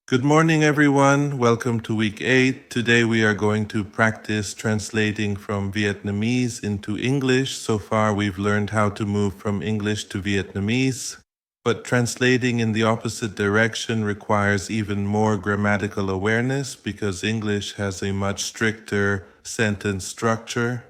Good morning, everyone. Welcome to week 8. Today we are going to practice translating from Vietnamese into English. So far, we've learned how to move from English to Vietnamese, but translating in the opposite direction requires even more grammatical awareness because English has a much stricter sentence structure.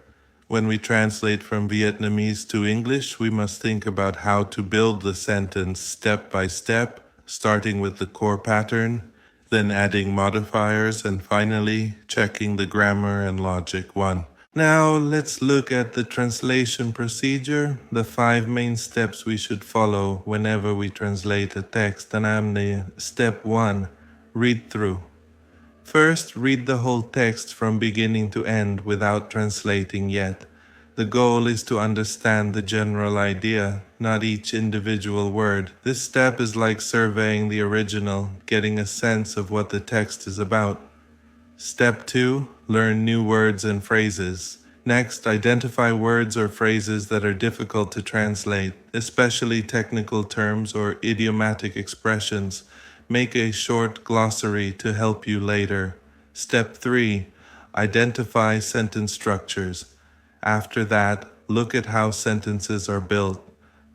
When we translate from Vietnamese to English, we must think about how to build the sentence step by step, starting with the core pattern, then adding modifiers, and finally checking the grammar and logic one. Now let's look at the translation procedure, the 5 main steps we should follow whenever we translate a text. Step 1, read through. First, read the whole text from beginning to end without translating yet. The goal is to understand the general idea, not each individual word. This step is like surveying the original, getting a sense of what the text is about. Step 2, learn new words and phrases. Next, identify words or phrases that are difficult to translate, especially technical terms or idiomatic expressions. Make a short glossary to help you later. Step 3, identify sentence structures. After that, look at how sentences are built.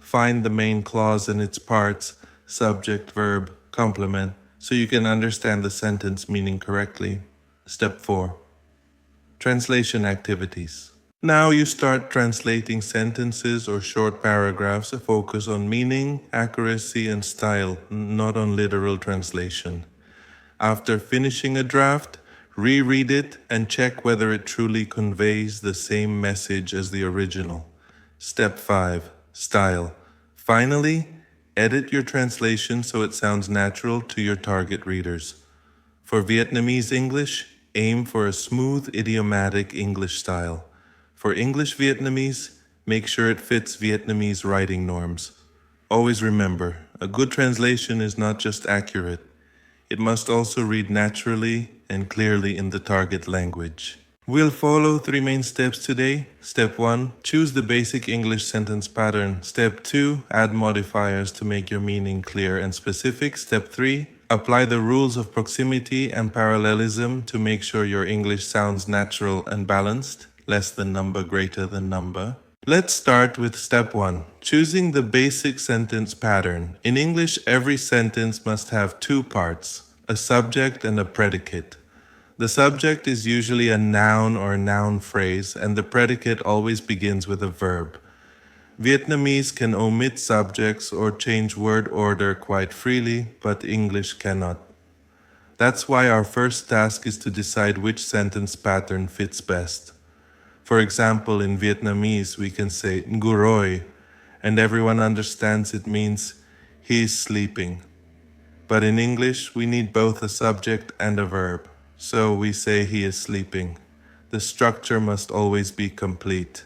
Find the main clause and its parts, subject, verb, complement, so you can understand the sentence meaning correctly. Step 4, translation activities. Now you start translating sentences or short paragraphs. Focus on meaning, accuracy, and style, not on literal translation. After finishing a draft, reread it and check whether it truly conveys the same message as the original. Step 5, style. Finally, edit your translation so it sounds natural to your target readers. For Vietnamese English, aim for a smooth idiomatic English style. For English Vietnamese, make sure it fits Vietnamese writing norms. Always remember, a good translation is not just accurate, it must also read naturally and clearly in the target language. We'll follow 3 main steps today. Step 1, choose the basic English sentence pattern. Step 2, add modifiers to make your meaning clear and specific. Step 3, apply the rules of proximity and parallelism to make sure your English sounds natural and balanced, less than number, greater than number. Let's start with step 1, choosing the basic sentence pattern. In English, every sentence must have 2 parts, a subject and a predicate. The subject is usually a noun or noun phrase, and the predicate always begins with a verb. Vietnamese can omit subjects or change word order quite freely, but English cannot. That's why our first task is to decide which sentence pattern fits best. For example, in Vietnamese, we can say nguroi, and everyone understands it means he is sleeping. But in English, we need both a subject and a verb. So we say he is sleeping. The structure must always be complete.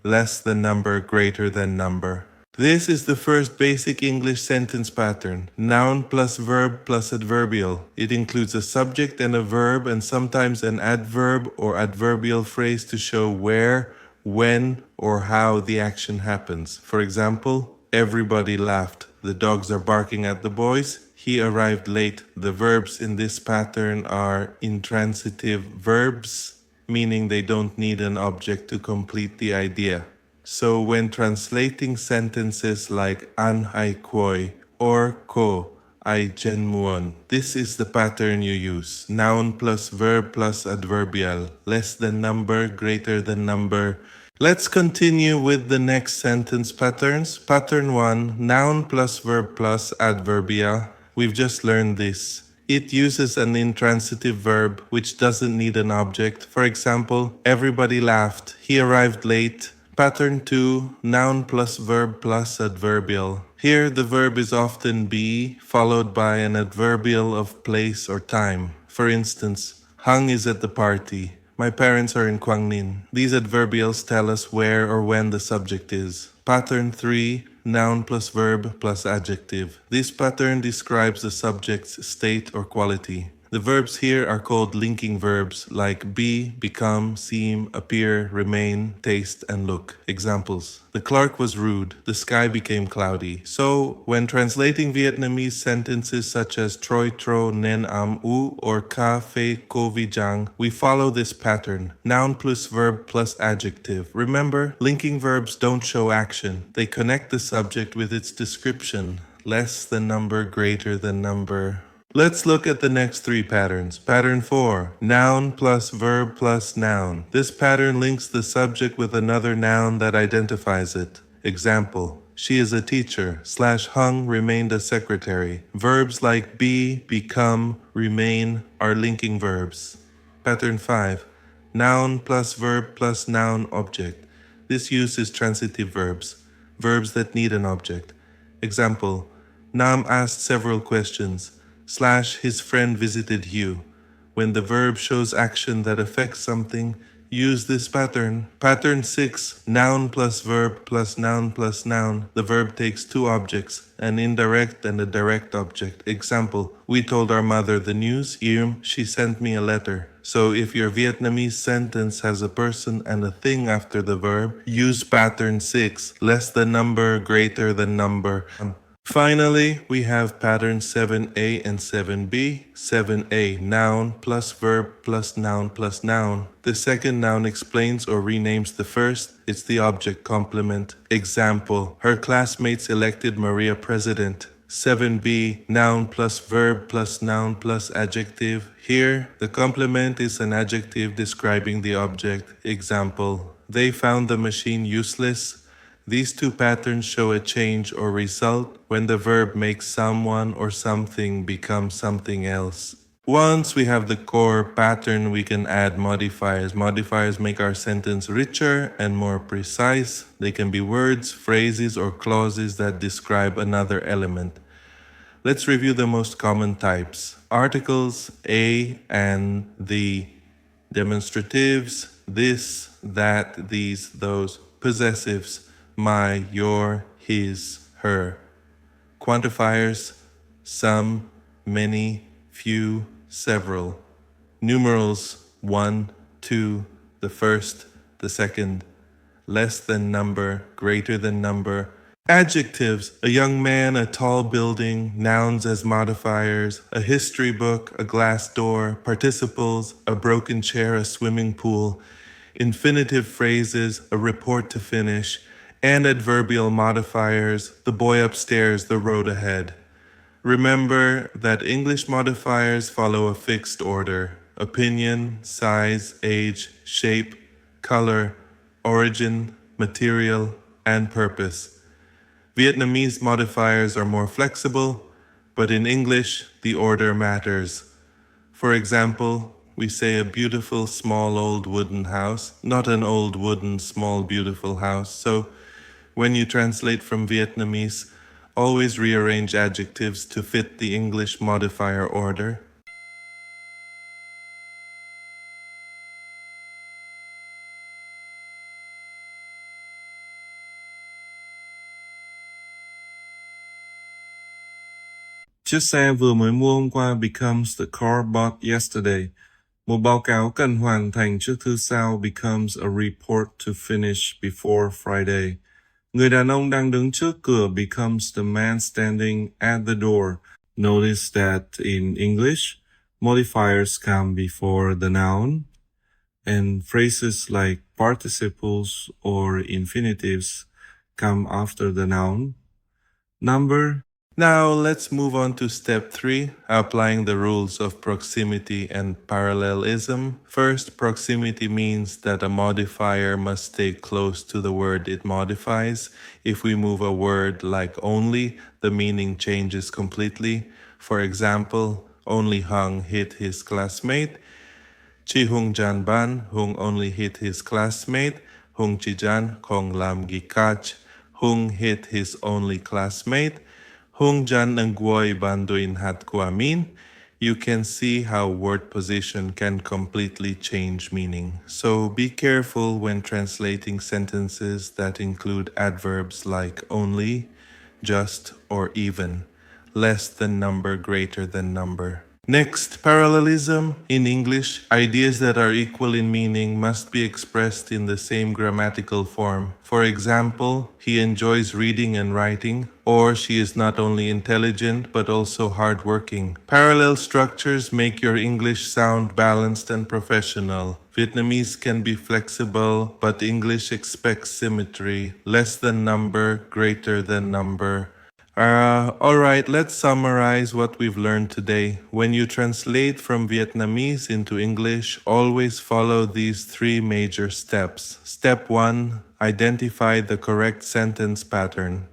Less than number, greater than number. This is the first basic English sentence pattern. Noun plus verb plus adverbial. It includes a subject and a verb and sometimes an adverb or adverbial phrase to show where, when, or how the action happens. For example, everybody laughed. The dogs are barking at the boys. He arrived late. The verbs in this pattern are intransitive verbs, meaning they don't need an object to complete the idea. So when translating sentences like an ai quoi or ko ai jen muon, this is the pattern you use. Noun plus verb plus adverbial. Less than number, greater than number. Let's continue with the next sentence patterns. Pattern 1, noun plus verb plus adverbial. We've just learned this. It uses an intransitive verb which doesn't need an object. For example, everybody laughed. He arrived late. Pattern 2, noun plus verb plus adverbial. Here the verb is often be, followed by an adverbial of place or time. For instance, Hung is at the party. My parents are in Quang Ninh. These adverbials tell us where or when the subject is. Pattern 3, noun plus verb plus adjective. This pattern describes the subject's state or quality. The verbs here are called linking verbs like be, become, seem, appear, remain, taste, and look. Examples. The Clark was rude. The sky became cloudy. So, when translating Vietnamese sentences such as troi tro nen am u or ka fe ko vi jang, we follow this pattern. Noun plus verb plus adjective. Remember, linking verbs don't show action. They connect the subject with its description. Less than number, greater than number. Let's look at the next three patterns. Pattern 4, noun plus verb plus noun. This pattern links the subject with another noun that identifies it. Example, she is a teacher, / Hung remained a secretary. Verbs like be, become, remain are linking verbs. Pattern 5, noun plus verb plus noun object. This uses transitive verbs, verbs that need an object. Example, Nam asked several questions. / his friend visited you. When the verb shows action that affects something, use this pattern. Pattern 6, noun plus verb plus noun plus noun. The verb takes two objects, an indirect and a direct object. Example, we told our mother the news. She sent me a letter. So if your Vietnamese sentence has a person and a thing after the verb, use pattern 6, less than number, greater than number. Finally, we have patterns 7a and 7b. 7a, noun plus verb plus noun plus noun. The second noun explains or renames the first. It's the object complement. Example, her classmates elected Maria president. 7b, noun plus verb plus noun plus adjective. Here, the complement is an adjective describing the object. Example, they found the machine useless. These two patterns show a change or result when the verb makes someone or something become something else. Once we have the core pattern, we can add modifiers. Modifiers make our sentence richer and more precise. They can be words, phrases, or clauses that describe another element. Let's review the most common types. Articles, a and the. Demonstratives, this, that, these, those. Possessives, my, your, his, her. Quantifiers, some, many, few, several. Numerals, 1, 2, the first, the second. Less than number, greater than number. Adjectives, a young man, a tall building. Nouns as modifiers, a history book, a glass door. Participles, a broken chair, a swimming pool. Infinitive phrases, a report to finish. And adverbial modifiers, the boy upstairs, the road ahead. Remember that English modifiers follow a fixed order: opinion, size, age, shape, color, origin, material, and purpose. Vietnamese modifiers are more flexible, but in English, the order matters. For example, we say a beautiful small old wooden house, not an old wooden small beautiful house. So when you translate from Vietnamese, always rearrange adjectives to fit the English modifier order. Chiếc xe vừa mới mua hôm qua becomes the car bought yesterday. Một báo cáo cần hoàn thành trước thứ Sáu becomes a report to finish before Friday. Người đàn ông đang đứng trước cửa becomes the man standing at the door. Notice that in English, modifiers come before the noun, and phrases like participles or infinitives come after the noun. Number. Now let's move on to step 3, applying the rules of proximity and parallelism. First, proximity means that a modifier must stay close to the word it modifies. If we move a word like only, the meaning changes completely. For example, only Hung hit his classmate. Chi Hung Jan Ban, Hung only hit his classmate. Hung Chi Jan, Kong Lam Gi Kach. Hung hit his only classmate. Hung Jan Nguoi Banduin Hat Kuamin. You can see how word position can completely change meaning. So be careful when translating sentences that include adverbs like only, just, or even. Less than number, greater than number. Next, parallelism. In English, ideas that are equal in meaning must be expressed in the same grammatical form. For example, he enjoys reading and writing, or she is not only intelligent but also hardworking. Parallel structures make your English sound balanced and professional. Vietnamese can be flexible, but English expects symmetry. Less than number, greater than number. All right, let's summarize what we've learned today. When you translate from Vietnamese into English, always follow these three major steps. Step 1, identify the correct sentence pattern.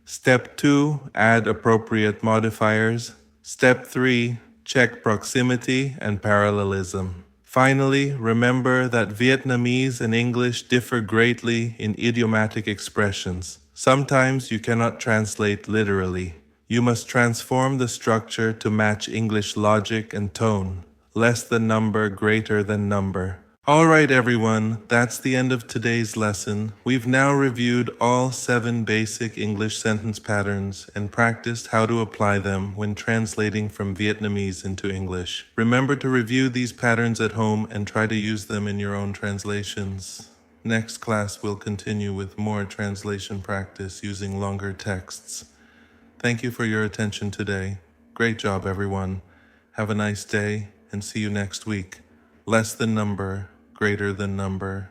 Step 2, add appropriate modifiers. Step 3, check proximity and parallelism. Finally, remember that Vietnamese and English differ greatly in idiomatic expressions. Sometimes you cannot translate literally. You must transform the structure to match English logic and tone. Less than number, greater than number. All right, everyone, that's the end of today's lesson. We've now reviewed all 7 basic English sentence patterns and practiced how to apply them when translating from Vietnamese into English. Remember to review these patterns at home and try to use them in your own translations. Next class will continue with more translation practice using longer texts. Thank you for your attention today. Great job, everyone. Have a nice day and see you next week. Less than number, greater than number.